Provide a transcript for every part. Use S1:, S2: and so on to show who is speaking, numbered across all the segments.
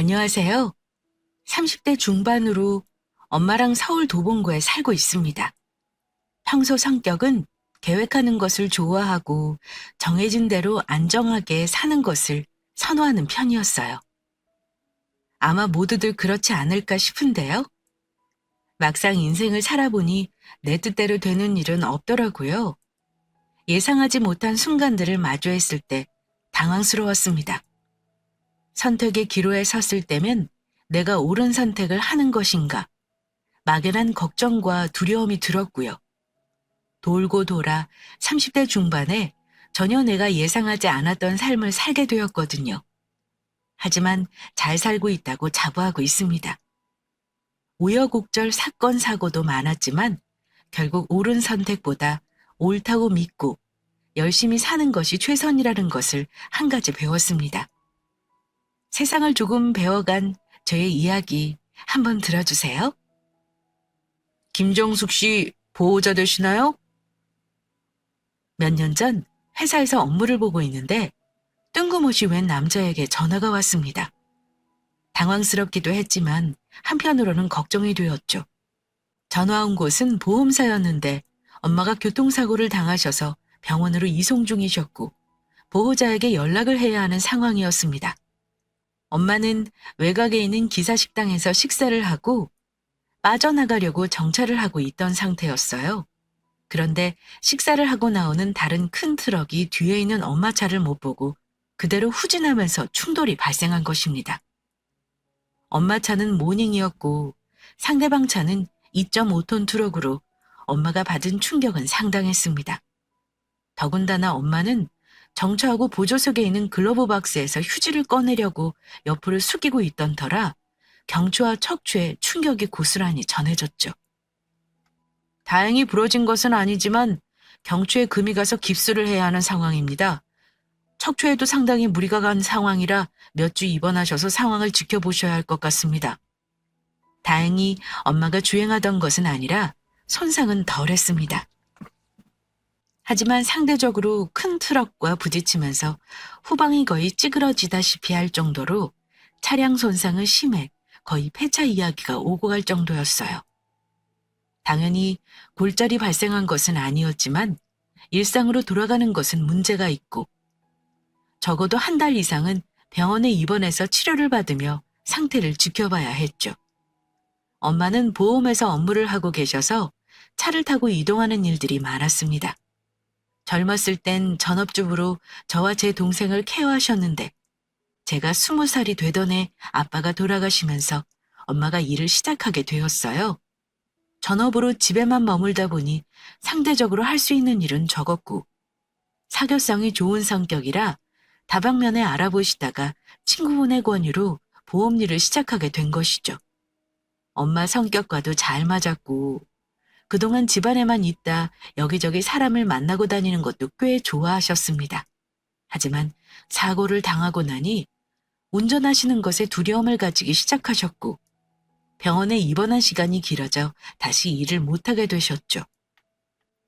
S1: 안녕하세요. 30대 중반으로 엄마랑 서울 도봉구에 살고 있습니다. 평소 성격은 계획하는 것을 좋아하고 정해진 대로 안정하게 사는 것을 선호하는 편이었어요. 아마 모두들 그렇지 않을까 싶은데요. 막상 인생을 살아보니 내 뜻대로 되는 일은 없더라고요. 예상하지 못한 순간들을 마주했을 때 당황스러웠습니다. 선택의 기로에 섰을 때면 내가 옳은 선택을 하는 것인가? 막연한 걱정과 두려움이 들었고요. 돌고 돌아 30대 중반에 전혀 내가 예상하지 않았던 삶을 살게 되었거든요. 하지만 잘 살고 있다고 자부하고 있습니다. 우여곡절 사건 사고도 많았지만 결국 옳은 선택보다 옳다고 믿고 열심히 사는 것이 최선이라는 것을 한 가지 배웠습니다. 세상을 조금 배워간 저의 이야기 한번 들어주세요. 김정숙 씨 보호자 되시나요? 몇 년 전 회사에서 업무를 보고 있는데 뜬금없이 웬 남자에게 전화가 왔습니다. 당황스럽기도 했지만 한편으로는 걱정이 되었죠. 전화 온 곳은 보험사였는데 엄마가 교통사고를 당하셔서 병원으로 이송 중이셨고 보호자에게 연락을 해야 하는 상황이었습니다. 엄마는 외곽에 있는 기사식당에서 식사를 하고 빠져나가려고 정차를 하고 있던 상태였어요. 그런데 식사를 하고 나오는 다른 큰 트럭이 뒤에 있는 엄마 차를 못 보고 그대로 후진하면서 충돌이 발생한 것입니다. 엄마 차는 모닝이었고 상대방 차는 2.5톤 트럭으로 엄마가 받은 충격은 상당했습니다. 더군다나 엄마는 정차하고 보조석에 있는 글러브 박스에서 휴지를 꺼내려고 옆으로 숙이고 있던 터라 경추와 척추에 충격이 고스란히 전해졌죠. 다행히 부러진 것은 아니지만 경추에 금이 가서 깁스를 해야 하는 상황입니다. 척추에도 상당히 무리가 간 상황이라 몇 주 입원하셔서 상황을 지켜보셔야 할 것 같습니다. 다행히 엄마가 주행하던 것은 아니라 손상은 덜했습니다. 하지만 상대적으로 큰 트럭과 부딪히면서 후방이 거의 찌그러지다시피 할 정도로 차량 손상은 심해 거의 폐차 이야기가 오고 갈 정도였어요. 당연히 골절이 발생한 것은 아니었지만 일상으로 돌아가는 것은 문제가 있고 적어도 한 달 이상은 병원에 입원해서 치료를 받으며 상태를 지켜봐야 했죠. 엄마는 보험회사 업무를 하고 계셔서 차를 타고 이동하는 일들이 많았습니다. 젊었을 땐 전업주부로 저와 제 동생을 케어하셨는데 제가 20살이 되던 해 아빠가 돌아가시면서 엄마가 일을 시작하게 되었어요. 전업으로 집에만 머물다 보니 상대적으로 할 수 있는 일은 적었고 사교성이 좋은 성격이라 다방면에 알아보시다가 친구분의 권유로 보험 일을 시작하게 된 것이죠. 엄마 성격과도 잘 맞았고 그동안 집안에만 있다 여기저기 사람을 만나고 다니는 것도 꽤 좋아하셨습니다. 하지만 사고를 당하고 나니 운전하시는 것에 두려움을 가지기 시작하셨고 병원에 입원한 시간이 길어져 다시 일을 못하게 되셨죠.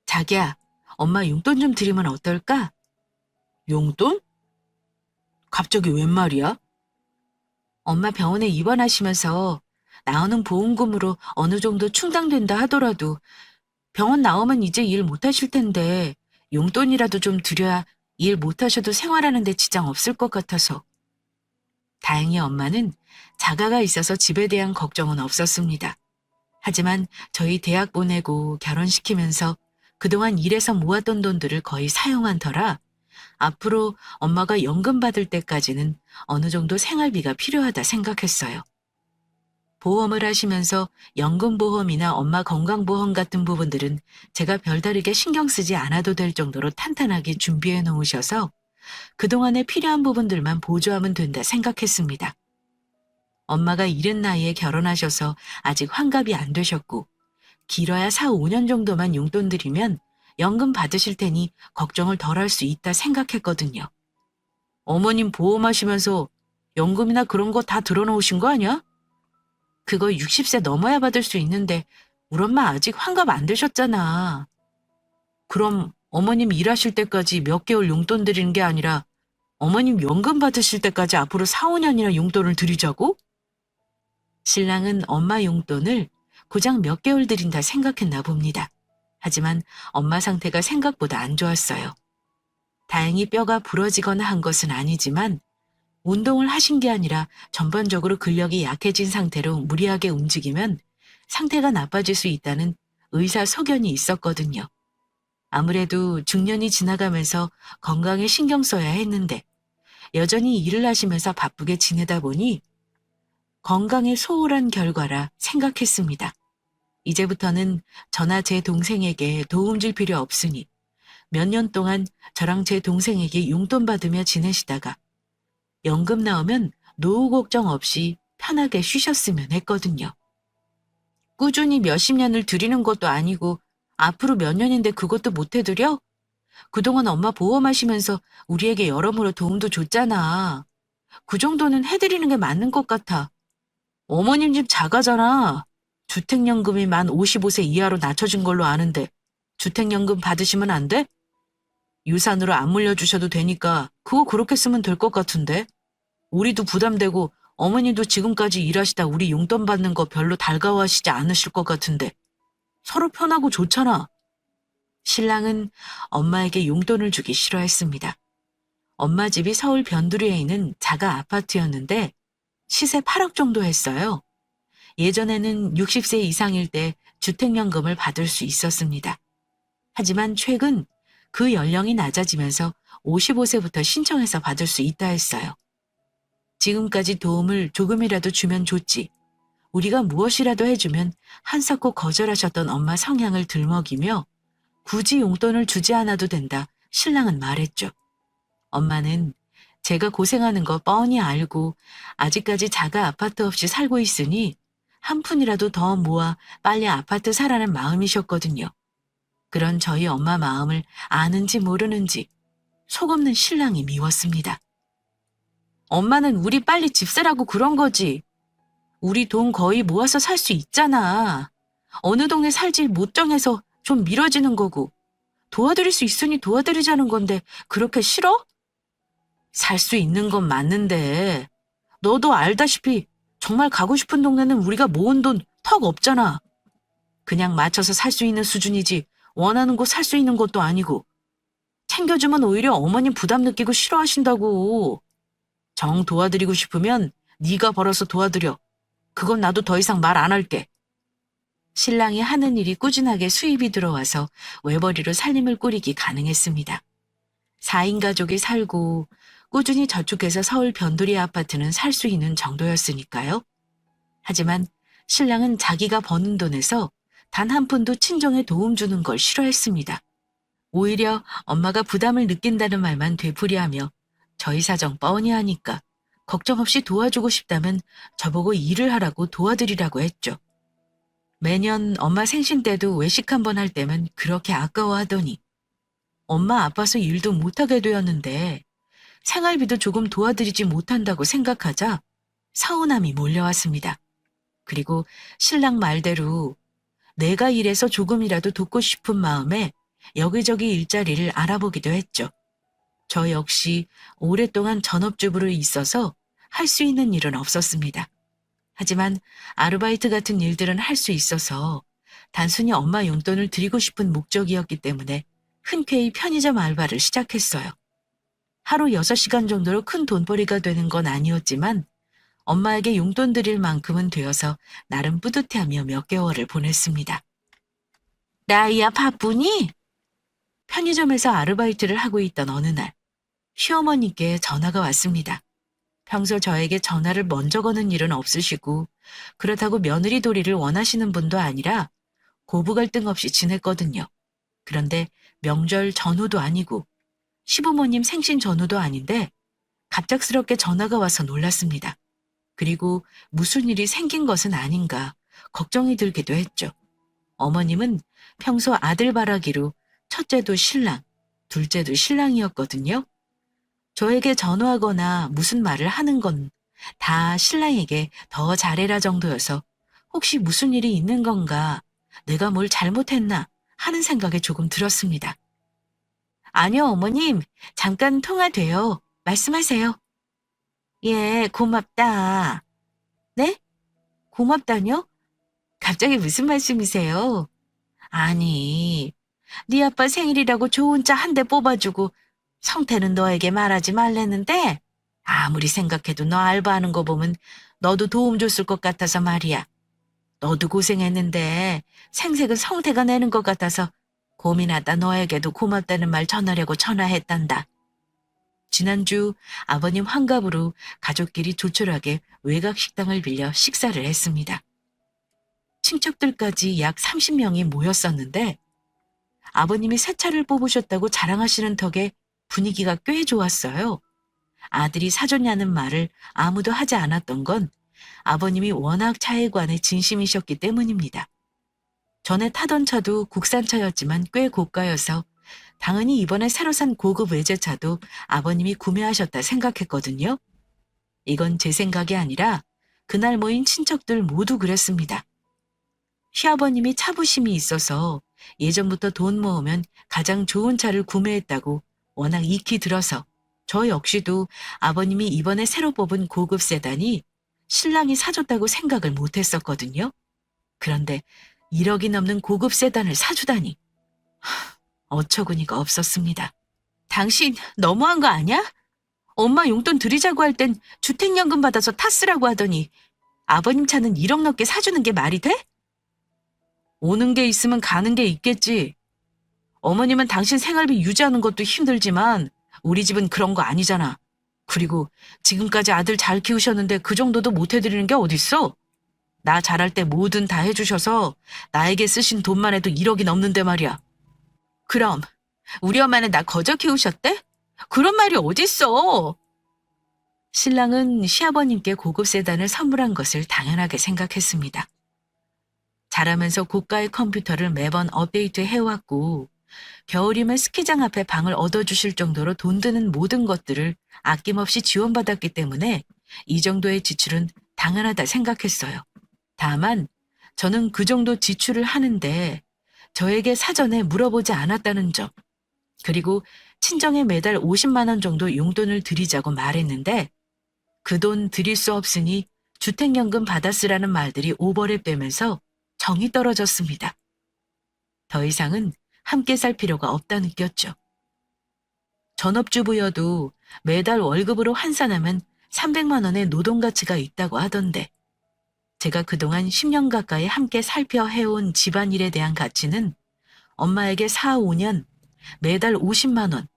S1: 자기야, 엄마 용돈 좀 드리면 어떨까? 용돈? 갑자기 웬 말이야? 엄마 병원에 입원하시면서 나오는 보험금으로 어느 정도 충당된다 하더라도 병원 나오면 이제 일 못하실 텐데 용돈이라도 좀 드려야 일 못하셔도 생활하는 데 지장 없을 것 같아서. 다행히 엄마는 자가가 있어서 집에 대한 걱정은 없었습니다. 하지만 저희 대학 보내고 결혼시키면서 그동안 일해서 모았던 돈들을 거의 사용한 터라 앞으로 엄마가 연금 받을 때까지는 어느 정도 생활비가 필요하다 생각했어요. 보험을 하시면서 연금보험이나 엄마 건강보험 같은 부분들은 제가 별다르게 신경 쓰지 않아도 될 정도로 탄탄하게 준비해 놓으셔서 그동안에 필요한 부분들만 보조하면 된다 생각했습니다. 엄마가 이른 나이에 결혼하셔서 아직 환갑이 안 되셨고 길어야 4, 5년 정도만 용돈 드리면 연금 받으실 테니 걱정을 덜 할 수 있다 생각했거든요. 어머님 보험하시면서 연금이나 그런 거 다 들어놓으신 거 아니야? 그거 60세 넘어야 받을 수 있는데 우리 엄마 아직 환갑 안 되셨잖아. 그럼 어머님 일하실 때까지 몇 개월 용돈 드리는 게 아니라 어머님 연금 받으실 때까지 앞으로 4, 5년이나 용돈을 드리자고? 신랑은 엄마 용돈을 고작 몇 개월 드린다 생각했나 봅니다. 하지만 엄마 상태가 생각보다 안 좋았어요. 다행히 뼈가 부러지거나 한 것은 아니지만 운동을 하신 게 아니라 전반적으로 근력이 약해진 상태로 무리하게 움직이면 상태가 나빠질 수 있다는 의사 소견이 있었거든요. 아무래도 중년이 지나가면서 건강에 신경 써야 했는데 여전히 일을 하시면서 바쁘게 지내다 보니 건강에 소홀한 결과라 생각했습니다. 이제부터는 저나 제 동생에게 도움 줄 필요 없으니 몇 년 동안 저랑 제 동생에게 용돈 받으며 지내시다가 연금 나오면 노후 걱정 없이 편하게 쉬셨으면 했거든요. 꾸준히 몇십 년을 드리는 것도 아니고 앞으로 몇 년인데 그것도 못 해드려? 그동안 엄마 보험하시면서 우리에게 여러모로 도움도 줬잖아. 그 정도는 해드리는 게 맞는 것 같아. 어머님 집 자가잖아. 주택연금이 만 55세 이하로 낮춰진 걸로 아는데 주택연금 받으시면 안 돼? 유산으로 안 물려주셔도 되니까 그거 그렇게 쓰면 될 것 같은데. 우리도 부담되고 어머니도 지금까지 일하시다 우리 용돈 받는 거 별로 달가워하시지 않으실 것 같은데 서로 편하고 좋잖아. 신랑은 엄마에게 용돈을 주기 싫어했습니다. 엄마 집이 서울 변두리에 있는 자가 아파트였는데 시세 8억 정도 했어요. 예전에는 60세 이상일 때 주택연금을 받을 수 있었습니다. 하지만 최근 그 연령이 낮아지면서 55세부터 신청해서 받을 수 있다 했어요. 지금까지 도움을 조금이라도 주면 좋지. 우리가 무엇이라도 해주면 한사코 거절하셨던 엄마 성향을 들먹이며 굳이 용돈을 주지 않아도 된다 신랑은 말했죠. 엄마는 제가 고생하는 거 뻔히 알고 아직까지 자가 아파트 없이 살고 있으니 한 푼이라도 더 모아 빨리 아파트 사라는 마음이셨거든요. 그런 저희 엄마 마음을 아는지 모르는지 속없는 신랑이 미웠습니다. 엄마는 우리 빨리 집 사라고 그런 거지. 우리 돈 거의 모아서 살 수 있잖아. 어느 동네 살지 못 정해서 좀 미뤄지는 거고. 도와드릴 수 있으니 도와드리자는 건데 그렇게 싫어? 살 수 있는 건 맞는데 너도 알다시피 정말 가고 싶은 동네는 우리가 모은 돈 턱 없잖아. 그냥 맞춰서 살 수 있는 수준이지 원하는 곳 살 수 있는 것도 아니고. 챙겨주면 오히려 어머님 부담 느끼고 싫어하신다고. 정 도와드리고 싶으면 네가 벌어서 도와드려. 그건 나도 더 이상 말 안 할게. 신랑이 하는 일이 꾸준하게 수입이 들어와서 외벌이로 살림을 꾸리기 가능했습니다. 4인 가족이 살고 꾸준히 저축해서 서울 변두리 아파트는 살 수 있는 정도였으니까요. 하지만 신랑은 자기가 버는 돈에서 단 한 푼도 친정에 도움 주는 걸 싫어했습니다. 오히려 엄마가 부담을 느낀다는 말만 되풀이하며 저희 사정 뻔히 하니까 걱정 없이 도와주고 싶다면 저보고 일을 하라고 도와드리라고 했죠. 매년 엄마 생신 때도 외식 한번 할 때면 그렇게 아까워하더니 엄마 아파서 일도 못하게 되었는데 생활비도 조금 도와드리지 못한다고 생각하자 서운함이 몰려왔습니다. 그리고 신랑 말대로 내가 일해서 조금이라도 돕고 싶은 마음에 여기저기 일자리를 알아보기도 했죠. 저 역시 오랫동안 전업주부로 있어서 할 수 있는 일은 없었습니다. 하지만 아르바이트 같은 일들은 할 수 있어서 단순히 엄마 용돈을 드리고 싶은 목적이었기 때문에 흔쾌히 편의점 알바를 시작했어요. 하루 6시간 정도로 큰 돈벌이가 되는 건 아니었지만 엄마에게 용돈 드릴 만큼은 되어서 나름 뿌듯해하며 몇 개월을 보냈습니다. 나이야 바쁘니? 편의점에서 아르바이트를 하고 있던 어느 날 시어머니께 전화가 왔습니다. 평소 저에게 전화를 먼저 거는 일은 없으시고 그렇다고 며느리 도리를 원하시는 분도 아니라 고부 갈등 없이 지냈거든요. 그런데 명절 전후도 아니고 시부모님 생신 전후도 아닌데 갑작스럽게 전화가 와서 놀랐습니다. 그리고 무슨 일이 생긴 것은 아닌가 걱정이 들기도 했죠. 어머님은 평소 아들 바라기로 첫째도 신랑, 둘째도 신랑이었거든요. 저에게 전화하거나 무슨 말을 하는 건 다 신랑에게 더 잘해라 정도여서 혹시 무슨 일이 있는 건가, 내가 뭘 잘못했나 하는 생각이 조금 들었습니다. 아니요, 어머님. 잠깐 통화돼요. 말씀하세요. 예, 고맙다. 네? 고맙다뇨? 갑자기 무슨 말씀이세요? 아니, 네 아빠 생일이라고 좋은 차 한 대 뽑아주고 성태는 너에게 말하지 말랬는데 아무리 생각해도 너 알바하는 거 보면 너도 도움 줬을 것 같아서 말이야. 너도 고생했는데 생색은 성태가 내는 것 같아서 고민하다 너에게도 고맙다는 말 전하려고 전화했단다. 지난주 아버님 환갑으로 가족끼리 조촐하게 외곽 식당을 빌려 식사를 했습니다. 친척들까지 약 30명이 모였었는데 아버님이 새 차를 뽑으셨다고 자랑하시는 덕에 분위기가 꽤 좋았어요. 아들이 사줬냐는 말을 아무도 하지 않았던 건 아버님이 워낙 차에 관해 진심이셨기 때문입니다. 전에 타던 차도 국산차였지만 꽤 고가여서 당연히 이번에 새로 산 고급 외제차도 아버님이 구매하셨다 생각했거든요. 이건 제 생각이 아니라 그날 모인 친척들 모두 그랬습니다. 시아버님이 차부심이 있어서 예전부터 돈 모으면 가장 좋은 차를 구매했다고 워낙 익히 들어서 저 역시도 아버님이 이번에 새로 뽑은 고급 세단이 신랑이 사줬다고 생각을 못했었거든요. 그런데 1억이 넘는 고급 세단을 사주다니 어처구니가 없었습니다. 당신 너무한 거 아니야? 엄마 용돈 드리자고 할 땐 주택연금 받아서 탔으라고 하더니 아버님 차는 1억 넘게 사주는 게 말이 돼? 오는 게 있으면 가는 게 있겠지. 어머님은 당신 생활비 유지하는 것도 힘들지만 우리 집은 그런 거 아니잖아. 그리고 지금까지 아들 잘 키우셨는데 그 정도도 못 해드리는 게 어딨어? 나 잘할 때 뭐든 다 해주셔서 나에게 쓰신 돈만 해도 1억이 넘는데 말이야. 그럼 우리 엄마는 나 거저 키우셨대? 그런 말이 어딨어? 신랑은 시아버님께 고급 세단을 선물한 것을 당연하게 생각했습니다. 자라면서 고가의 컴퓨터를 매번 업데이트 해왔고 겨울이면 스키장 앞에 방을 얻어주실 정도로 돈 드는 모든 것들을 아낌없이 지원받았기 때문에 이 정도의 지출은 당연하다 생각했어요. 다만 저는 그 정도 지출을 하는데 저에게 사전에 물어보지 않았다는 점, 그리고 친정에 매달 50만 원 정도 용돈을 드리자고 말했는데 그 돈 드릴 수 없으니 주택연금 받아 쓰라는 말들이 오버랩 되면서 정이 떨어졌습니다. 더 이상은 함께 살 필요가 없다 느꼈죠. 전업주부여도 매달 월급으로 환산하면 300만 원의 노동 가치가 있다고 하던데 제가 그동안 10년 가까이 함께 살펴 해온 집안일에 대한 가치는 엄마에게 4, 5년 매달 50만 원,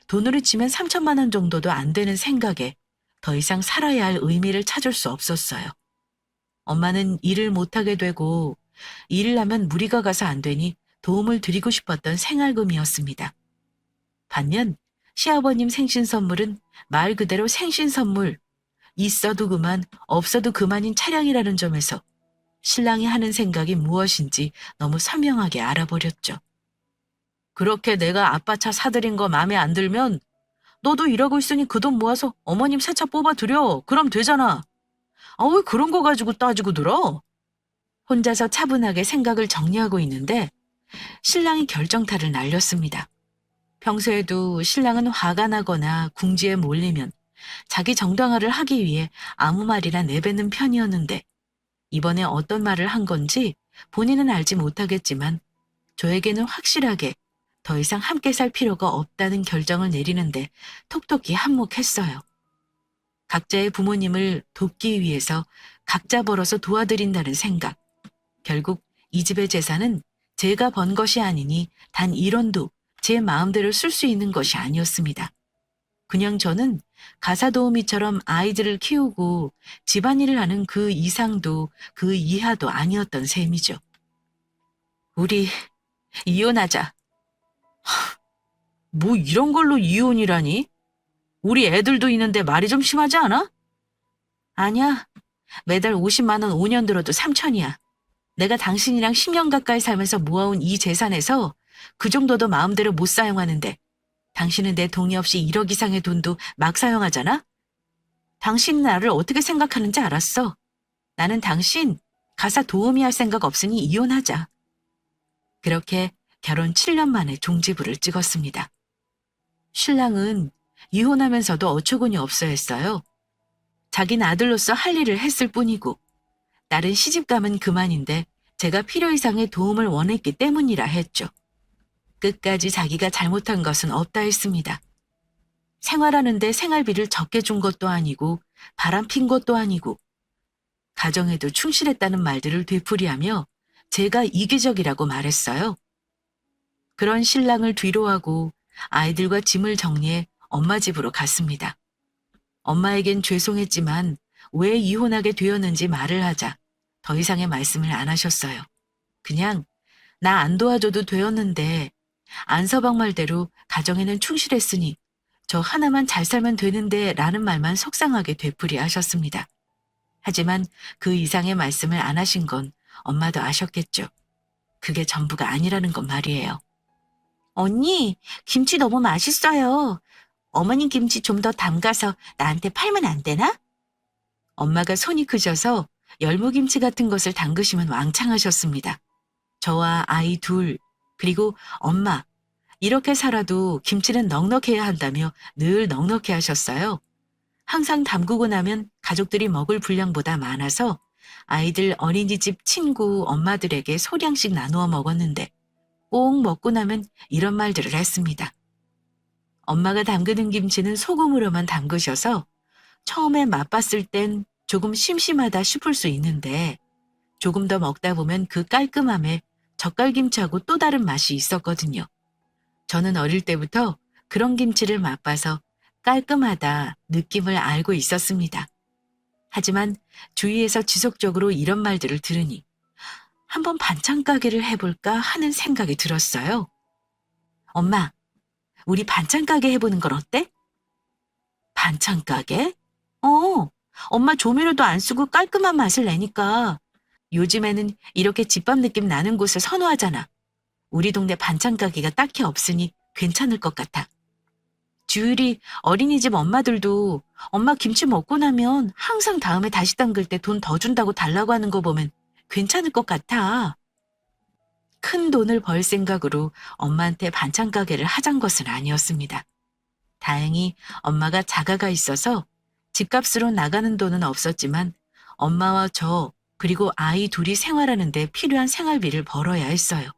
S1: 돈으로 치면 3천만 원 정도도 안 되는 생각에 더 이상 살아야 할 의미를 찾을 수 없었어요. 엄마는 일을 못하게 되고 일을 하면 무리가 가서 안 되니 도움을 드리고 싶었던 생활금이었습니다. 반면 시아버님 생신 선물은 말 그대로 생신 선물, 있어도 그만, 없어도 그만인 차량이라는 점에서 신랑이 하는 생각이 무엇인지 너무 선명하게 알아버렸죠. 그렇게 내가 아빠 차 사드린 거 마음에 안 들면 너도 일하고 있으니 그 돈 모아서 어머님 새 차 뽑아드려. 그럼 되잖아. 아, 왜 그런 거 가지고 따지고 들어? 혼자서 차분하게 생각을 정리하고 있는데 신랑이 결정타를 날렸습니다. 평소에도 신랑은 화가 나거나 궁지에 몰리면 자기 정당화를 하기 위해 아무 말이나 내뱉는 편이었는데 이번에 어떤 말을 한 건지 본인은 알지 못하겠지만 저에게는 확실하게 더 이상 함께 살 필요가 없다는 결정을 내리는데 톡톡히 한몫했어요. 각자의 부모님을 돕기 위해서 각자 벌어서 도와드린다는 생각. 결국 이 집의 재산은 제가 번 것이 아니니 단 1원도 제 마음대로 쓸 수 있는 것이 아니었습니다. 그냥 저는 가사 도우미처럼 아이들을 키우고 집안일을 하는 그 이상도 그 이하도 아니었던 셈이죠. 우리 이혼하자. 뭐 이런 걸로 이혼이라니? 우리 애들도 있는데 말이 좀 심하지 않아? 아니야. 매달 50만 원 5년 들어도 3천이야. 내가 당신이랑 10년 가까이 살면서 모아온 이 재산에서 그 정도도 마음대로 못 사용하는데 당신은 내 동의 없이 1억 이상의 돈도 막 사용하잖아? 당신은 나를 어떻게 생각하는지 알았어. 나는 당신 가사 도우미 할 생각 없으니 이혼하자. 그렇게 결혼 7년 만에 종지부를 찍었습니다. 신랑은 이혼하면서도 어처구니 없어 했어요. 자긴 아들로서 할 일을 했을 뿐이고 딸은 시집가면 그만인데 제가 필요 이상의 도움을 원했기 때문이라 했죠. 끝까지 자기가 잘못한 것은 없다 했습니다. 생활하는데 생활비를 적게 준 것도 아니고 바람핀 것도 아니고 가정에도 충실했다는 말들을 되풀이하며 제가 이기적이라고 말했어요. 그런 신랑을 뒤로하고 아이들과 짐을 정리해 엄마 집으로 갔습니다. 엄마에겐 죄송했지만 왜 이혼하게 되었는지 말을 하자 더 이상의 말씀을 안 하셨어요. 그냥 나 안 도와줘도 되었는데 안서방 말대로 가정에는 충실했으니 저 하나만 잘 살면 되는데 라는 말만 속상하게 되풀이하셨습니다. 하지만 그 이상의 말씀을 안 하신 건 엄마도 아셨겠죠. 그게 전부가 아니라는 건 말이에요. 언니, 김치 너무 맛있어요. 어머님 김치 좀 더 담가서 나한테 팔면 안 되나? 엄마가 손이 크셔서 열무김치 같은 것을 담그시면 왕창하셨습니다. 저와 아이 둘, 그리고 엄마, 이렇게 살아도 김치는 넉넉해야 한다며 늘 넉넉해 하셨어요. 항상 담그고 나면 가족들이 먹을 분량보다 많아서 아이들 어린이집 친구 엄마들에게 소량씩 나누어 먹었는데 꼭 먹고 나면 이런 말들을 했습니다. 엄마가 담그는 김치는 소금으로만 담그셔서 처음에 맛봤을 땐 조금 심심하다 싶을 수 있는데 조금 더 먹다 보면 그 깔끔함에 젓갈김치하고 또 다른 맛이 있었거든요. 저는 어릴 때부터 그런 김치를 맛봐서 깔끔하다 느낌을 알고 있었습니다. 하지만 주위에서 지속적으로 이런 말들을 들으니 한번 반찬 가게를 해볼까 하는 생각이 들었어요. 엄마, 우리 반찬 가게 해보는 건 어때? 반찬 가게? 엄마 조미료도 안 쓰고 깔끔한 맛을 내니까 요즘에는 이렇게 집밥 느낌 나는 곳을 선호하잖아. 우리 동네 반찬 가게가 딱히 없으니 괜찮을 것 같아. 주율이 어린이집 엄마들도 엄마 김치 먹고 나면 항상 다음에 다시 담글 때 돈 더 준다고 달라고 하는 거 보면 괜찮을 것 같아. 큰 돈을 벌 생각으로 엄마한테 반찬 가게를 하잔 것은 아니었습니다. 다행히 엄마가 자가가 있어서 집값으로 나가는 돈은 없었지만 엄마와 저 그리고 아이 둘이 생활하는 데 필요한 생활비를 벌어야 했어요.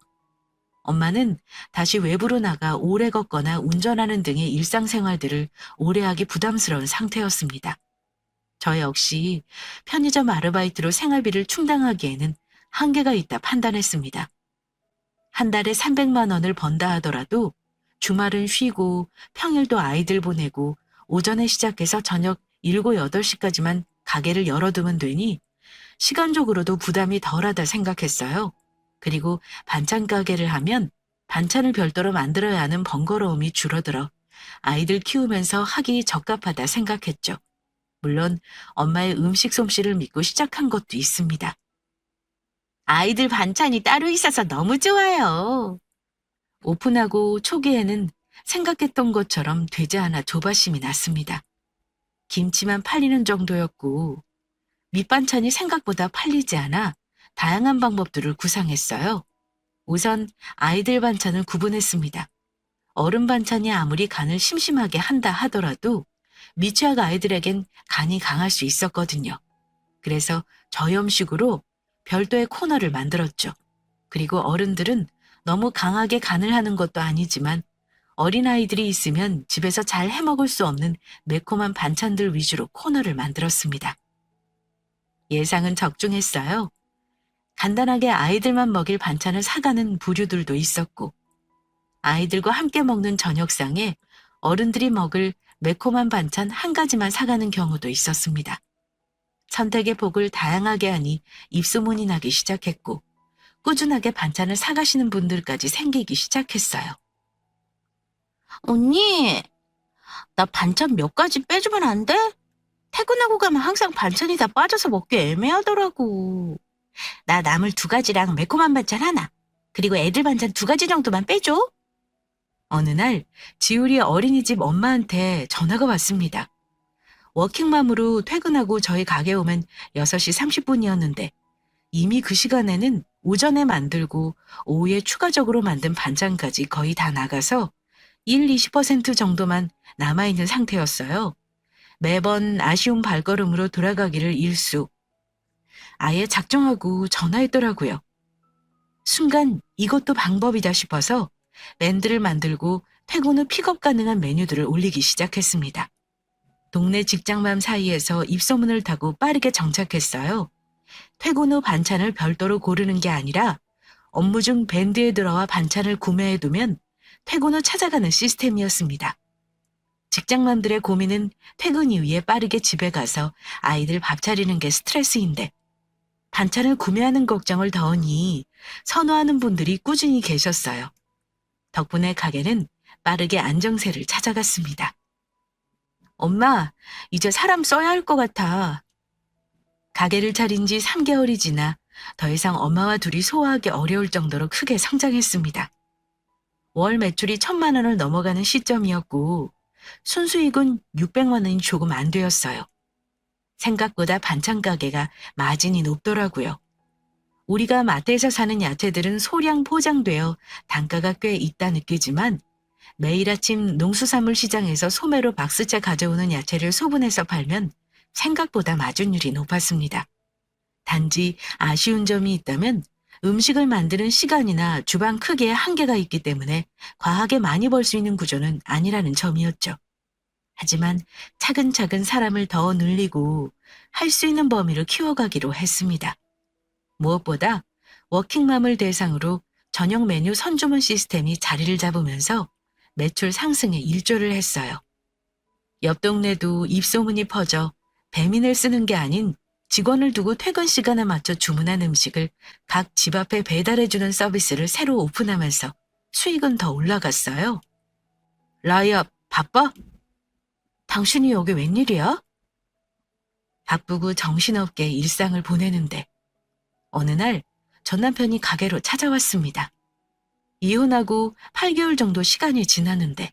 S1: 엄마는 다시 외부로 나가 오래 걷거나 운전하는 등의 일상생활들을 오래 하기 부담스러운 상태였습니다. 저 역시 편의점 아르바이트로 생활비를 충당하기에는 한계가 있다 판단했습니다. 한 달에 300만 원을 번다 하더라도 주말은 쉬고 평일도 아이들 보내고 오전에 시작해서 저녁 7, 8시까지만 가게를 열어두면 되니 시간적으로도 부담이 덜하다 생각했어요. 그리고 반찬 가게를 하면 반찬을 별도로 만들어야 하는 번거로움이 줄어들어 아이들 키우면서 하기 적합하다 생각했죠. 물론 엄마의 음식 솜씨를 믿고 시작한 것도 있습니다. 아이들 반찬이 따로 있어서 너무 좋아요. 오픈하고 초기에는 생각했던 것처럼 되지 않아 조바심이 났습니다. 김치만 팔리는 정도였고 밑반찬이 생각보다 팔리지 않아 다양한 방법들을 구상했어요. 우선 아이들 반찬을 구분했습니다. 어른 반찬이 아무리 간을 심심하게 한다 하더라도 미취학 아이들에겐 간이 강할 수 있었거든요. 그래서 저염식으로 별도의 코너를 만들었죠. 그리고 어른들은 너무 강하게 간을 하는 것도 아니지만 어린아이들이 있으면 집에서 잘 해먹을 수 없는 매콤한 반찬들 위주로 코너를 만들었습니다. 예상은 적중했어요. 간단하게 아이들만 먹일 반찬을 사가는 부류들도 있었고 아이들과 함께 먹는 저녁상에 어른들이 먹을 매콤한 반찬 한 가지만 사가는 경우도 있었습니다. 선택의 폭을 다양하게 하니 입소문이 나기 시작했고 꾸준하게 반찬을 사가시는 분들까지 생기기 시작했어요. 언니, 나 반찬 몇 가지 빼주면 안 돼? 퇴근하고 가면 항상 반찬이 다 빠져서 먹기 애매하더라고. 나 나물 2가지랑 매콤한 반찬 하나, 그리고 애들 반찬 2가지 정도만 빼줘. 어느 날 지율이 어린이집 엄마한테 전화가 왔습니다. 워킹맘으로 퇴근하고 저희 가게 오면 6시 30분이었는데 이미 그 시간에는 오전에 만들고 오후에 추가적으로 만든 반찬까지 거의 다 나가서 1, 20% 정도만 남아있는 상태였어요. 매번 아쉬운 발걸음으로 돌아가기를 일쑤. 아예 작정하고 전화했더라고요. 순간 이것도 방법이다 싶어서 밴드를 만들고 퇴근 후 픽업 가능한 메뉴들을 올리기 시작했습니다. 동네 직장맘 사이에서 입소문을 타고 빠르게 정착했어요. 퇴근 후 반찬을 별도로 고르는 게 아니라 업무 중 밴드에 들어와 반찬을 구매해두면 퇴근 후 찾아가는 시스템이었습니다. 직장맘들의 고민은 퇴근 이후에 빠르게 집에 가서 아이들 밥 차리는 게 스트레스인데 반찬을 구매하는 걱정을 더하니 선호하는 분들이 꾸준히 계셨어요. 덕분에 가게는 빠르게 안정세를 찾아갔습니다. 엄마, 이제 사람 써야 할 것 같아. 가게를 차린 지 3개월이 지나 더 이상 엄마와 둘이 소화하기 어려울 정도로 크게 성장했습니다. 월 매출이 1,000만 원을 넘어가는 시점이었고 순수익은 600만 원이 조금 안 되었어요. 생각보다 반찬 가게가 마진이 높더라고요. 우리가 마트에서 사는 야채들은 소량 포장되어 단가가 꽤 있다 느끼지만 매일 아침 농수산물 시장에서 소매로 박스째 가져오는 야채를 소분해서 팔면 생각보다 마진율이 높았습니다. 단지 아쉬운 점이 있다면 음식을 만드는 시간이나 주방 크기에 한계가 있기 때문에 과하게 많이 벌 수 있는 구조는 아니라는 점이었죠. 하지만 차근차근 사람을 더 늘리고 할 수 있는 범위를 키워가기로 했습니다. 무엇보다 워킹맘을 대상으로 저녁 메뉴 선주문 시스템이 자리를 잡으면서 매출 상승에 일조를 했어요. 옆 동네도 입소문이 퍼져 배민을 쓰는 게 아닌 직원을 두고 퇴근 시간에 맞춰 주문한 음식을 각 집 앞에 배달해주는 서비스를 새로 오픈하면서 수익은 더 올라갔어요. 라이야, 바빠? 당신이 여기 웬일이야? 바쁘고 정신없게 일상을 보내는데 어느 날 전 남편이 가게로 찾아왔습니다. 이혼하고 8개월 정도 시간이 지났는데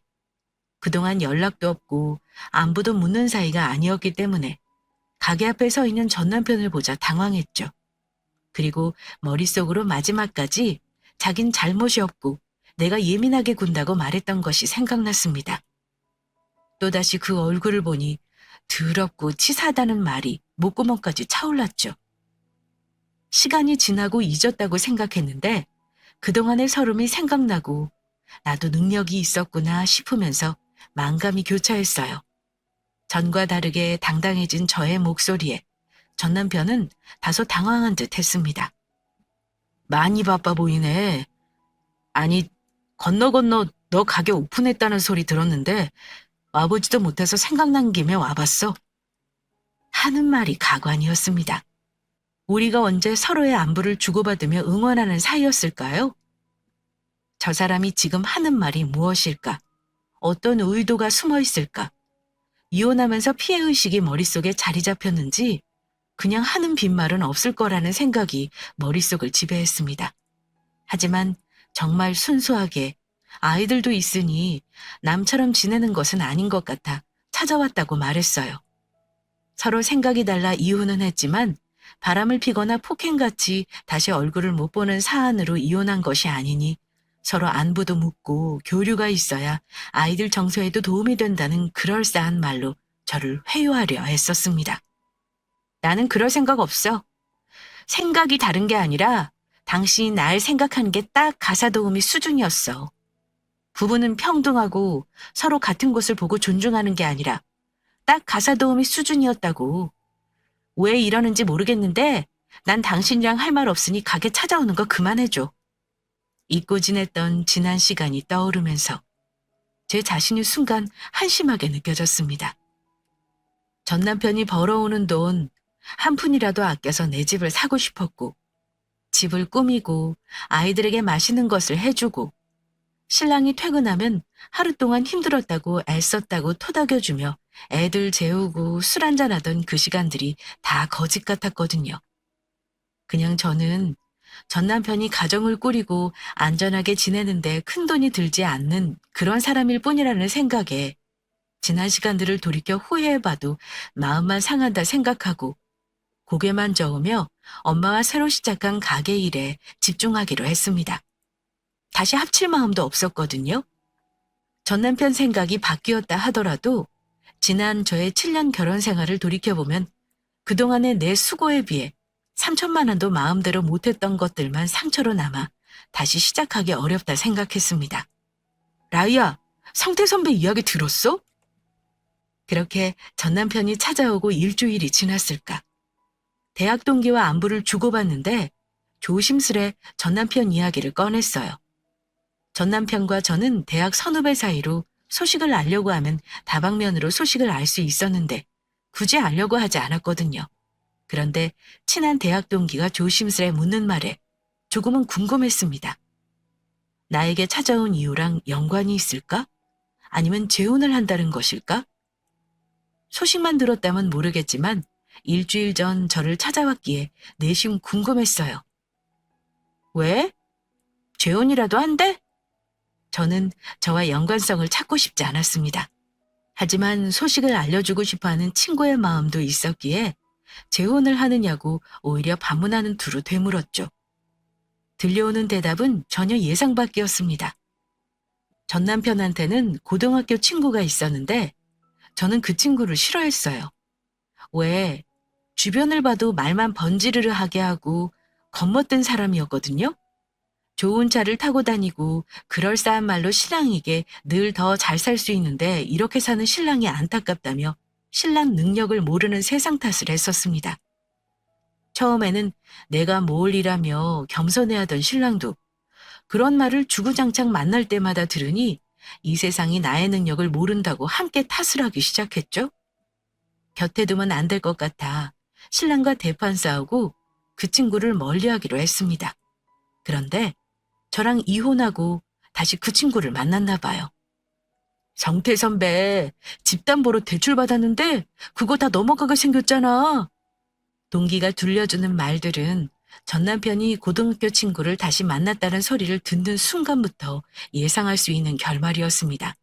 S1: 그동안 연락도 없고 안부도 묻는 사이가 아니었기 때문에 가게 앞에 서 있는 전 남편을 보자 당황했죠. 그리고 머릿속으로 마지막까지 자긴 잘못이 없고 내가 예민하게 군다고 말했던 것이 생각났습니다. 또다시 그 얼굴을 보니 더럽고 치사하다는 말이 목구멍까지 차올랐죠. 시간이 지나고 잊었다고 생각했는데 그동안의 서름이 생각나고 나도 능력이 있었구나 싶으면서 만감이 교차했어요. 전과 다르게 당당해진 저의 목소리에 전 남편은 다소 당황한 듯 했습니다. 많이 바빠 보이네. 아니, 건너 너 가게 오픈했다는 소리 들었는데 와보지도 못해서 생각난 김에 와봤어. 하는 말이 가관이었습니다. 우리가 언제 서로의 안부를 주고받으며 응원하는 사이였을까요? 저 사람이 지금 하는 말이 무엇일까? 어떤 의도가 숨어 있을까? 이혼하면서 피해의식이 머릿속에 자리 잡혔는지 그냥 하는 빈말은 없을 거라는 생각이 머릿속을 지배했습니다. 하지만 정말 순수하게 아이들도 있으니 남처럼 지내는 것은 아닌 것 같아 찾아왔다고 말했어요. 서로 생각이 달라 이혼은 했지만 바람을 피거나 폭행같이 다시 얼굴을 못 보는 사안으로 이혼한 것이 아니니 서로 안부도 묻고 교류가 있어야 아이들 정서에도 도움이 된다는 그럴싸한 말로 저를 회유하려 했었습니다. 나는 그럴 생각 없어. 생각이 다른 게 아니라 당신이 날 생각하는 게 딱 가사 도우미 수준이었어. 부부는 평등하고 서로 같은 곳을 보고 존중하는 게 아니라 딱 가사 도우미 수준이었다고. 왜 이러는지 모르겠는데 난 당신이랑 할 말 없으니 가게 찾아오는 거 그만해줘. 잊고 지냈던 지난 시간이 떠오르면서 제 자신이 순간 한심하게 느껴졌습니다. 전 남편이 벌어오는 돈 한 푼이라도 아껴서 내 집을 사고 싶었고 집을 꾸미고 아이들에게 맛있는 것을 해주고 신랑이 퇴근하면 하루 동안 힘들었다고 애썼다고 토닥여주며 애들 재우고 술 한잔하던 그 시간들이 다 거짓 같았거든요. 그냥 저는 전 남편이 가정을 꾸리고 안전하게 지내는데 큰돈이 들지 않는 그런 사람일 뿐이라는 생각에 지난 시간들을 돌이켜 후회해봐도 마음만 상한다 생각하고 고개만 저으며 엄마와 새로 시작한 가게 일에 집중하기로 했습니다. 다시 합칠 마음도 없었거든요. 전 남편 생각이 바뀌었다 하더라도 지난 저의 7년 결혼 생활을 돌이켜보면 그동안의 내 수고에 비해 3천만 원도 마음대로 못했던 것들만 상처로 남아 다시 시작하기 어렵다 생각했습니다. 라이야, 성태 선배 이야기 들었어? 그렇게 전 남편이 찾아오고 일주일이 지났을까. 대학 동기와 안부를 주고받는데 조심스레 전 남편 이야기를 꺼냈어요. 전 남편과 저는 대학 선후배 사이로 소식을 알려고 하면 다방면으로 소식을 알 수 있었는데 굳이 알려고 하지 않았거든요. 그런데 친한 대학 동기가 조심스레 묻는 말에 조금은 궁금했습니다. 나에게 찾아온 이유랑 연관이 있을까? 아니면 재혼을 한다는 것일까? 소식만 들었다면 모르겠지만 일주일 전 저를 찾아왔기에 내심 궁금했어요. 왜? 재혼이라도 한대? 저는 저와 연관성을 찾고 싶지 않았습니다. 하지만 소식을 알려주고 싶어하는 친구의 마음도 있었기에 재혼을 하느냐고 오히려 반문하는 투로 되물었죠. 들려오는 대답은 전혀 예상 밖이었습니다. 전 남편한테는 고등학교 친구가 있었는데 저는 그 친구를 싫어했어요. 왜? 주변을 봐도 말만 번지르르 하게 하고 겉멋든 사람이었거든요. 좋은 차를 타고 다니고 그럴싸한 말로 신랑에게 늘 더 잘 살 수 있는데 이렇게 사는 신랑이 안타깝다며 신랑 능력을 모르는 세상 탓을 했었습니다. 처음에는 내가 뭘 이라며 겸손해하던 신랑도 그런 말을 주구장창 만날 때마다 들으니 이 세상이 나의 능력을 모른다고 함께 탓을 하기 시작했죠. 곁에 두면 안 될 것 같아 신랑과 대판 싸우고 그 친구를 멀리하기로 했습니다. 그런데 저랑 이혼하고 다시 그 친구를 만났나 봐요. 성태 선배, 집담보로 대출 받았는데 그거 다 넘어가게 생겼잖아. 동기가 들려주는 말들은 전 남편이 고등학교 친구를 다시 만났다는 소리를 듣는 순간부터 예상할 수 있는 결말이었습니다.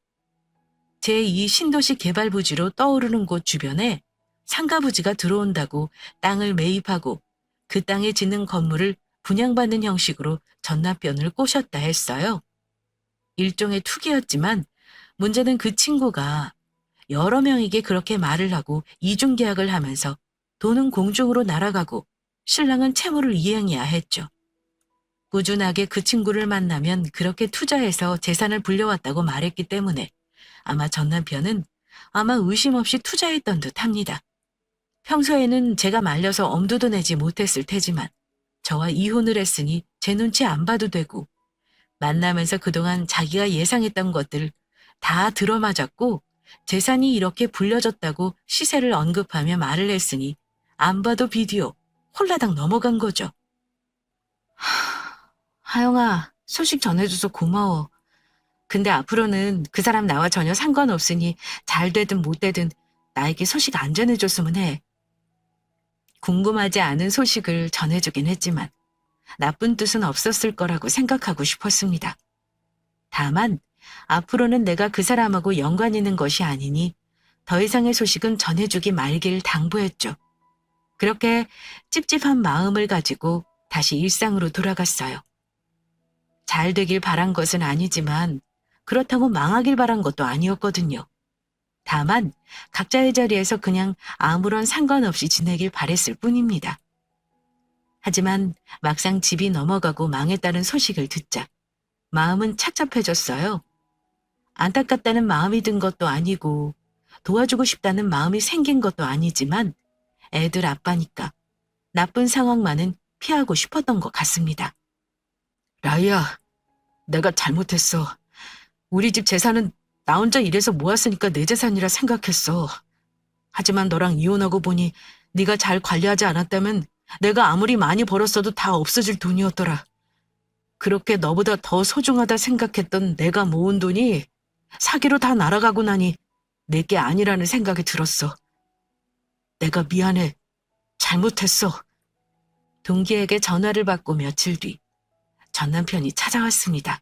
S1: 제2 신도시 개발 부지로 떠오르는 곳 주변에 상가 부지가 들어온다고 땅을 매입하고 그 땅에 짓는 건물을 분양받는 형식으로 전 남편을 꼬셨다 했어요. 일종의 투기였지만 문제는 그 친구가 여러 명에게 그렇게 말을 하고 이중계약을 하면서 돈은 공중으로 날아가고 신랑은 채무를 이행해야 했죠. 꾸준하게 그 친구를 만나면 그렇게 투자해서 재산을 불려왔다고 말했기 때문에 아마 전 남편은 의심 없이 투자했던 듯 합니다. 평소에는 제가 말려서 엄두도 내지 못했을 테지만 저와 이혼을 했으니 제 눈치 안 봐도 되고 만나면서 그동안 자기가 예상했던 것들 다 들어맞았고 재산이 이렇게 불려졌다고 시세를 언급하며 말을 했으니 안 봐도 비디오 홀라당 넘어간 거죠. 하영아, 소식 전해줘서 고마워. 근데 앞으로는 그 사람 나와 전혀 상관없으니 잘 되든 못 되든 나에게 소식 안 전해줬으면 해. 궁금하지 않은 소식을 전해주긴 했지만 나쁜 뜻은 없었을 거라고 생각하고 싶었습니다. 다만 앞으로는 내가 그 사람하고 연관 있는 것이 아니니 더 이상의 소식은 전해주기 말길 당부했죠. 그렇게 찝찝한 마음을 가지고 다시 일상으로 돌아갔어요. 잘 되길 바란 것은 아니지만 그렇다고 망하길 바란 것도 아니었거든요. 다만 각자의 자리에서 그냥 아무런 상관없이 지내길 바랬을 뿐입니다. 하지만 막상 집이 넘어가고 망했다는 소식을 듣자 마음은 착잡해졌어요. 안타깝다는 마음이 든 것도 아니고 도와주고 싶다는 마음이 생긴 것도 아니지만 애들 아빠니까 나쁜 상황만은 피하고 싶었던 것 같습니다. 라이야, 내가 잘못했어. 우리 집 재산은 나 혼자 일해서 모았으니까 내 재산이라 생각했어. 하지만 너랑 이혼하고 보니 네가 잘 관리하지 않았다면 내가 아무리 많이 벌었어도 다 없어질 돈이었더라. 그렇게 너보다 더 소중하다 생각했던 내가 모은 돈이 사기로 다 날아가고 나니 내게 아니라는 생각이 들었어. 내가 미안해. 잘못했어. 동기에게 전화를 받고 며칠 뒤 전 남편이 찾아왔습니다.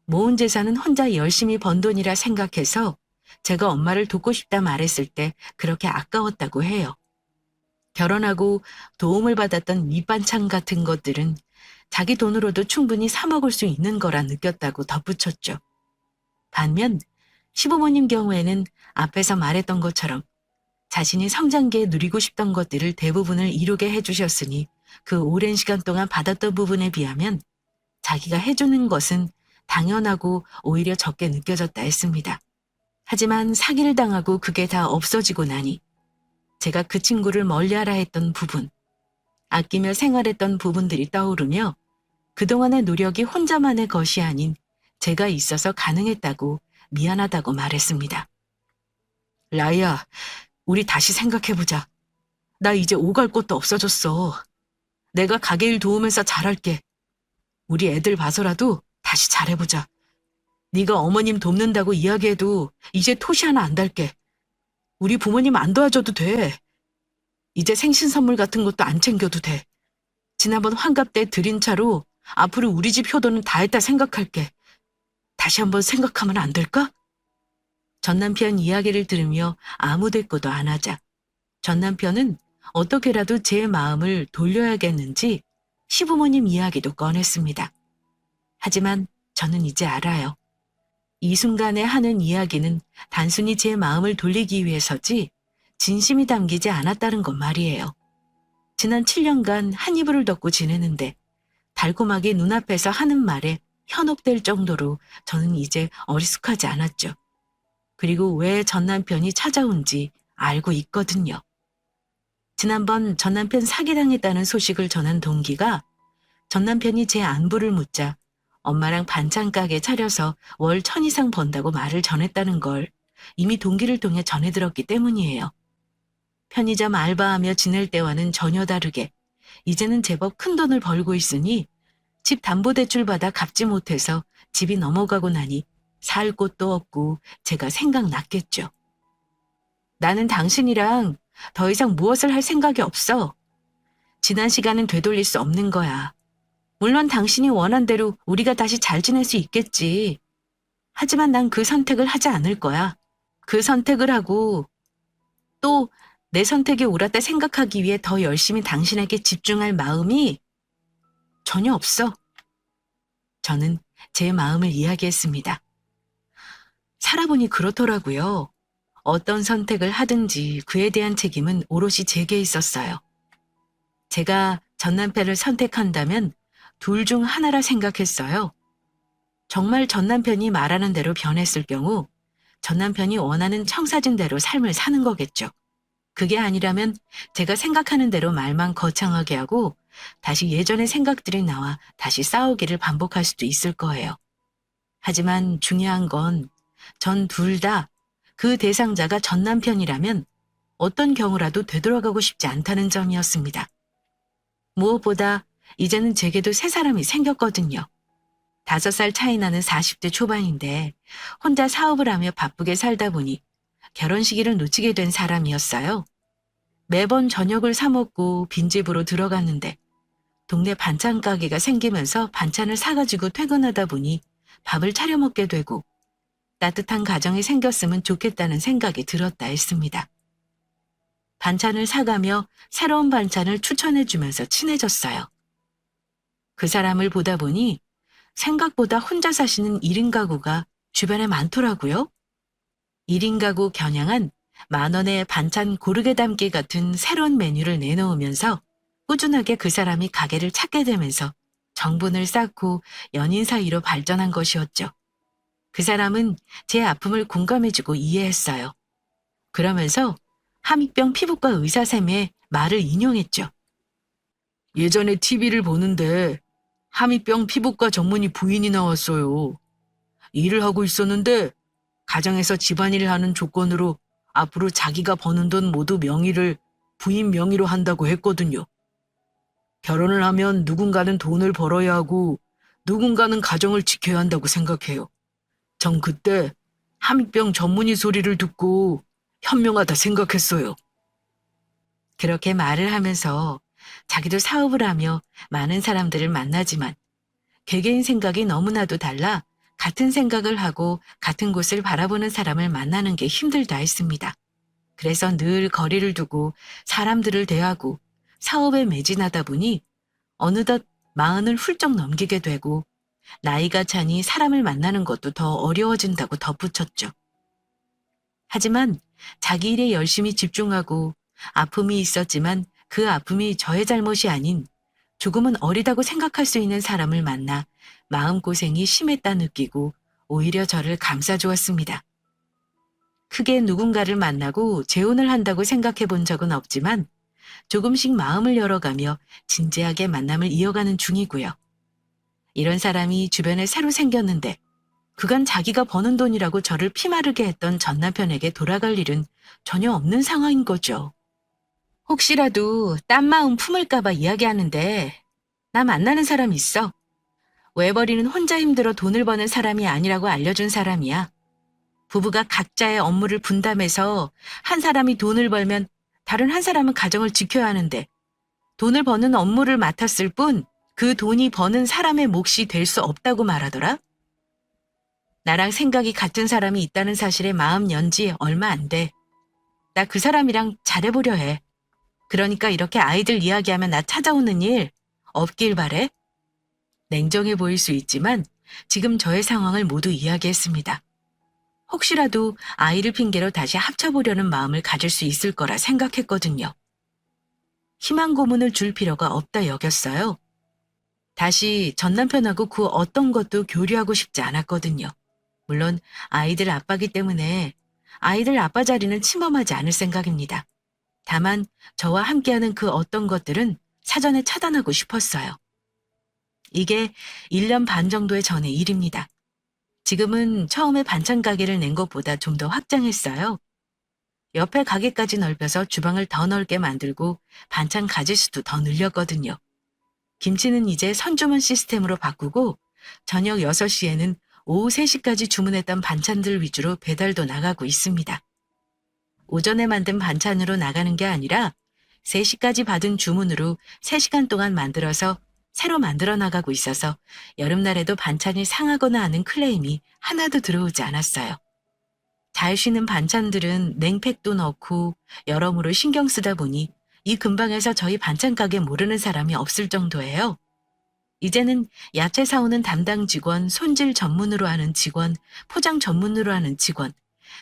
S1: 모은 재산은 혼자 열심히 번 돈이라 생각해서 제가 엄마를 돕고 싶다 말했을 때 그렇게 아까웠다고 해요. 결혼하고 도움을 받았던 밑반찬 같은 것들은 자기 돈으로도 충분히 사 먹을 수 있는 거라 느꼈다고 덧붙였죠. 반면 시부모님 경우에는 앞에서 말했던 것처럼 자신이 성장기에 누리고 싶던 것들을 대부분을 이루게 해주셨으니 그 오랜 시간 동안 받았던 부분에 비하면 자기가 해주는 것은 당연하고 오히려 적게 느껴졌다 했습니다. 하지만 사기를 당하고 그게 다 없어지고 나니 제가 그 친구를 멀리하라 했던 부분, 아끼며 생활했던 부분들이 떠오르며 그동안의 노력이 혼자만의 것이 아닌 제가 있어서 가능했다고 미안하다고 말했습니다. 라이야, 우리 다시 생각해보자. 나 이제 오갈 곳도 없어졌어. 내가 가게 일 도우면서 잘할게. 우리 애들 봐서라도 다시 잘해보자. 네가 어머님 돕는다고 이야기해도 이제 토시 하나 안 달게. 우리 부모님 안 도와줘도 돼. 이제 생신 선물 같은 것도 안 챙겨도 돼. 지난번 환갑 때 드린 차로 앞으로 우리 집 효도는 다 했다 생각할게. 다시 한번 생각하면 안 될까? 전 남편 이야기를 들으며 아무 대꾸도 안 하자 전 남편은 어떻게라도 제 마음을 돌려야겠는지 시부모님 이야기도 꺼냈습니다. 하지만 저는 이제 알아요. 이 순간에 하는 이야기는 단순히 제 마음을 돌리기 위해서지 진심이 담기지 않았다는 것 말이에요. 지난 7년간 한 이불을 덮고 지내는데 달콤하게 눈앞에서 하는 말에 현혹될 정도로 저는 이제 어리숙하지 않았죠. 그리고 왜 전 남편이 찾아온지 알고 있거든요. 지난번 전 남편 사기당했다는 소식을 전한 동기가 전 남편이 제 안부를 묻자 엄마랑 반찬 가게 차려서 월 1,000 이상 번다고 말을 전했다는 걸 이미 동기를 통해 전해 들었기 때문이에요. 편의점 알바하며 지낼 때와는 전혀 다르게 이제는 제법 큰 돈을 벌고 있으니 집 담보대출 받아 갚지 못해서 집이 넘어가고 나니 살 곳도 없고 제가 생각났겠죠. 나는 당신이랑 더 이상 무엇을 할 생각이 없어. 지난 시간은 되돌릴 수 없는 거야. 물론 당신이 원한 대로 우리가 다시 잘 지낼 수 있겠지. 하지만 난 그 선택을 하지 않을 거야. 그 선택을 하고 또 내 선택이 옳았다 생각하기 위해 더 열심히 당신에게 집중할 마음이 전혀 없어. 저는 제 마음을 이야기했습니다. 살아보니 그렇더라고요. 어떤 선택을 하든지 그에 대한 책임은 오롯이 제게 있었어요. 제가 전 남편을 선택한다면 둘 중 하나라 생각했어요. 정말 전 남편이 말하는 대로 변했을 경우 전 남편이 원하는 청사진대로 삶을 사는 거겠죠. 그게 아니라면 제가 생각하는 대로 말만 거창하게 하고 다시 예전의 생각들이 나와 다시 싸우기를 반복할 수도 있을 거예요. 하지만 중요한 건 전 둘 다 그 대상자가 전 남편이라면 어떤 경우라도 되돌아가고 싶지 않다는 점이었습니다. 무엇보다 이제는 제게도 새 사람이 생겼거든요. 5살 차이 나는 40대 초반인데 혼자 사업을 하며 바쁘게 살다 보니 결혼 시기를 놓치게 된 사람이었어요. 매번 저녁을 사 먹고 빈집으로 들어갔는데 동네 반찬 가게가 생기면서 반찬을 사가지고 퇴근하다 보니 밥을 차려 먹게 되고 따뜻한 가정이 생겼으면 좋겠다는 생각이 들었다 했습니다. 반찬을 사가며 새로운 반찬을 추천해주면서 친해졌어요. 그 사람을 보다 보니 생각보다 혼자 사시는 1인 가구가 주변에 많더라고요. 1인 가구 겨냥한 10,000원의 반찬 고르게 담기 같은 새로운 메뉴를 내놓으면서 꾸준하게 그 사람이 가게를 찾게 되면서 정분을 쌓고 연인 사이로 발전한 것이었죠. 그 사람은 제 아픔을 공감해주고 이해했어요. 그러면서 함익병 피부과 의사쌤의 말을 인용했죠. 예전에 TV를 보는데 함익병 피부과 전문의 부인이 나왔어요. 일을 하고 있었는데 가정에서 집안일을 하는 조건으로 앞으로 자기가 버는 돈 모두 명의를 부인 명의로 한다고 했거든요. 결혼을 하면 누군가는 돈을 벌어야 하고 누군가는 가정을 지켜야 한다고 생각해요. 전 그때 함익병 전문의 소리를 듣고 현명하다 생각했어요. 그렇게 말을 하면서 자기도 사업을 하며 많은 사람들을 만나지만 개개인 생각이 너무나도 달라 같은 생각을 하고 같은 곳을 바라보는 사람을 만나는 게 힘들다 했습니다. 그래서 늘 거리를 두고 사람들을 대하고 사업에 매진하다 보니 어느덧 40을 훌쩍 넘기게 되고 나이가 차니 사람을 만나는 것도 더 어려워진다고 덧붙였죠. 하지만 자기 일에 열심히 집중하고 아픔이 있었지만 그 아픔이 저의 잘못이 아닌 조금은 어리다고 생각할 수 있는 사람을 만나 마음고생이 심했다 느끼고 오히려 저를 감싸주었습니다. 크게 누군가를 만나고 재혼을 한다고 생각해 본 적은 없지만 조금씩 마음을 열어가며 진지하게 만남을 이어가는 중이고요. 이런 사람이 주변에 새로 생겼는데 그간 자기가 버는 돈이라고 저를 피마르게 했던 전 남편에게 돌아갈 일은 전혀 없는 상황인 거죠. 혹시라도 딴 마음 품을까봐 이야기하는데 나 만나는 사람 있어. 외벌이는 혼자 힘들어 돈을 버는 사람이 아니라고 알려준 사람이야. 부부가 각자의 업무를 분담해서 한 사람이 돈을 벌면 다른 한 사람은 가정을 지켜야 하는데 돈을 버는 업무를 맡았을 뿐 그 돈이 버는 사람의 몫이 될 수 없다고 말하더라. 나랑 생각이 같은 사람이 있다는 사실에 마음 연 지 얼마 안 돼. 나 그 사람이랑 잘해보려 해. 그러니까 이렇게 아이들 이야기하면 나 찾아오는 일 없길 바래. 냉정해 보일 수 있지만 지금 저의 상황을 모두 이야기했습니다. 혹시라도 아이를 핑계로 다시 합쳐보려는 마음을 가질 수 있을 거라 생각했거든요. 희망 고문을 줄 필요가 없다 여겼어요. 다시 전 남편하고 그 어떤 것도 교류하고 싶지 않았거든요. 물론 아이들 아빠기 때문에 아이들 아빠 자리는 침범하지 않을 생각입니다. 다만 저와 함께하는 그 어떤 것들은 사전에 차단하고 싶었어요. 이게 1년 반 정도의 전의 일입니다. 지금은 처음에 반찬 가게를 낸 것보다 좀 더 확장했어요. 옆에 가게까지 넓혀서 주방을 더 넓게 만들고 반찬 가짓수도 더 늘렸거든요. 김치는 이제 선주문 시스템으로 바꾸고 저녁 6시에는 오후 3시까지 주문했던 반찬들 위주로 배달도 나가고 있습니다. 오전에 만든 반찬으로 나가는 게 아니라 3시까지 받은 주문으로 3시간 동안 만들어서 새로 만들어 나가고 있어서 여름날에도 반찬이 상하거나 하는 클레임이 하나도 들어오지 않았어요. 잘 쉬는 반찬들은 냉팩도 넣고 여러모로 신경 쓰다 보니 이 근방에서 저희 반찬 가게 모르는 사람이 없을 정도예요. 이제는 야채 사오는 담당 직원, 손질 전문으로 하는 직원, 포장 전문으로 하는 직원,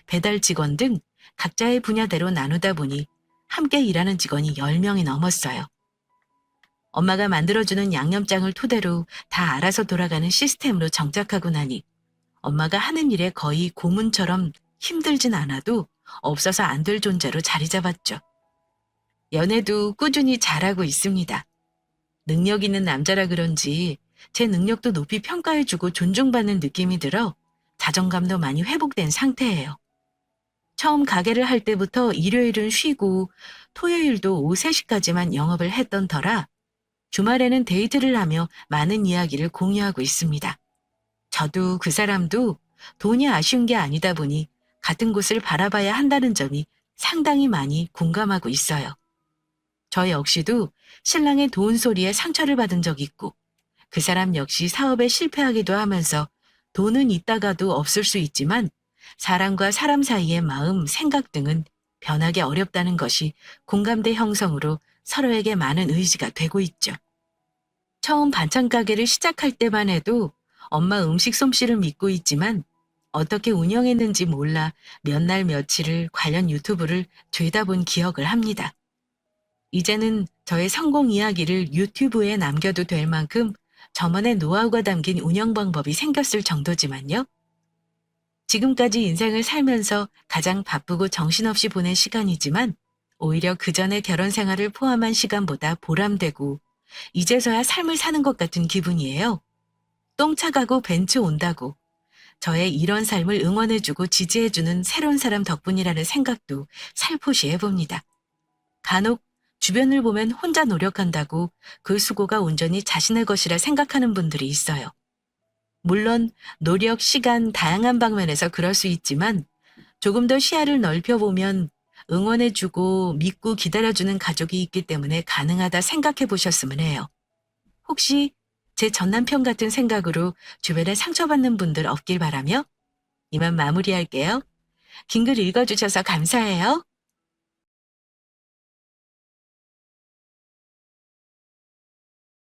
S1: 배달 직원 등 각자의 분야대로 나누다 보니 함께 일하는 직원이 10명이 넘었어요. 엄마가 만들어주는 양념장을 토대로 다 알아서 돌아가는 시스템으로 정착하고 나니 엄마가 하는 일에 거의 고문처럼 힘들진 않아도 없어서 안 될 존재로 자리 잡았죠. 연애도 꾸준히 잘하고 있습니다. 능력 있는 남자라 그런지 제 능력도 높이 평가해주고 존중받는 느낌이 들어 자존감도 많이 회복된 상태예요. 처음 가게를 할 때부터 일요일은 쉬고 토요일도 오후 3시까지만 영업을 했던 터라 주말에는 데이트를 하며 많은 이야기를 공유하고 있습니다. 저도 그 사람도 돈이 아쉬운 게 아니다 보니 같은 곳을 바라봐야 한다는 점이 상당히 많이 공감하고 있어요. 저 역시도 신랑의 돈 소리에 상처를 받은 적 있고 그 사람 역시 사업에 실패하기도 하면서 돈은 있다가도 없을 수 있지만 사람과 사람 사이의 마음, 생각 등은 변하기 어렵다는 것이 공감대 형성으로 서로에게 많은 의지가 되고 있죠. 처음 반찬 가게를 시작할 때만 해도 엄마 음식 솜씨를 믿고 있지만 어떻게 운영했는지 몰라 몇 날 며칠을 관련 유튜브를 죄다 본 기억을 합니다. 이제는 저의 성공 이야기를 유튜브에 남겨도 될 만큼 저만의 노하우가 담긴 운영 방법이 생겼을 정도지만요. 지금까지 인생을 살면서 가장 바쁘고 정신없이 보낸 시간이지만 오히려 그 전에 결혼 생활을 포함한 시간보다 보람되고 이제서야 삶을 사는 것 같은 기분이에요. 똥 차가고 벤츠 온다고 저의 이런 삶을 응원해주고 지지해주는 새로운 사람 덕분이라는 생각도 살포시 해봅니다. 간혹 주변을 보면 혼자 노력한다고 그 수고가 온전히 자신의 것이라 생각하는 분들이 있어요. 물론 노력, 시간, 다양한 방면에서 그럴 수 있지만 조금 더 시야를 넓혀보면 응원해주고 믿고 기다려주는 가족이 있기 때문에 가능하다 생각해 보셨으면 해요. 혹시 제 전남편 같은 생각으로 주변에 상처받는 분들 없길 바라며 이만 마무리할게요. 긴 글 읽어주셔서 감사해요.